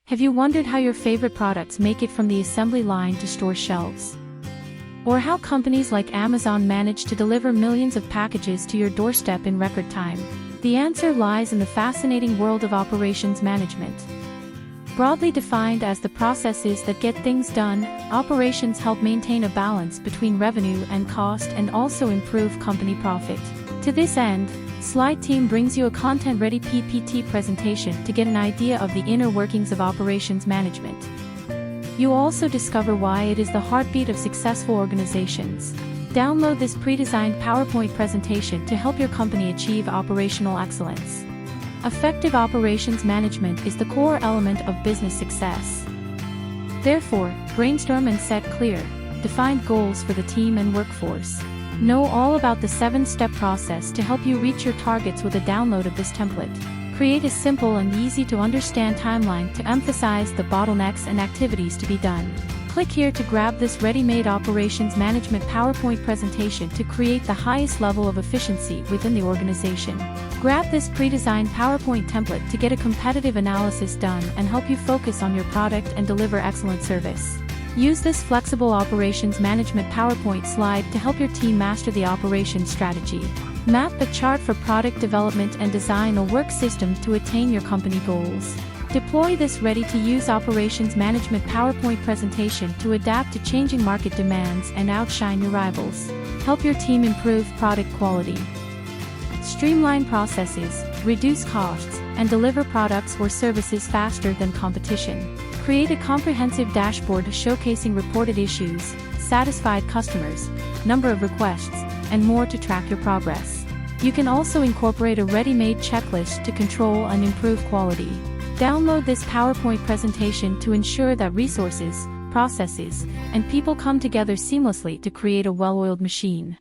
Have you wondered how your favorite products make it from the assembly line to store shelves? Or how companies like Amazon manage to deliver millions of packages to your doorstep in record time? The answer lies in the fascinating world of operations management. Broadly defined as the processes that get things done, operations help maintain a balance between revenue and cost and also improve company profit. To this end, SlideTeam brings you a content-ready PPT presentation to get an idea of the inner workings of operations management. You'll also discover why it is the heartbeat of successful organizations. Download this pre-designed PowerPoint presentation to help your company achieve operational excellence. Effective operations management is the core element of business success. Therefore, brainstorm and set clear, defined goals for the team and workforce. Know all about the 7-step process to help you reach your targets with a download of this template. Create a simple and easy-to-understand timeline to emphasize the bottlenecks and activities to be done. Click here to grab this ready-made operations management PowerPoint presentation to create the highest level of efficiency within the organization. Grab this pre-designed PowerPoint template to get a competitive analysis done and help you focus on your product and deliver excellent service. Use this flexible operations management PowerPoint slide to help your team master the operations strategy. Map a chart for product development and design a work system to attain your company goals. Deploy this ready-to-use operations management PowerPoint presentation to adapt to changing market demands and outshine your rivals. Help your team improve product quality. Streamline processes, reduce costs, and deliver products or services faster than competition. Create a comprehensive dashboard showcasing reported issues, satisfied customers, number of requests, and more to track your progress. You can also incorporate a ready-made checklist to control and improve quality. Download this PowerPoint presentation to ensure that resources, processes, and people come together seamlessly to create a well-oiled machine.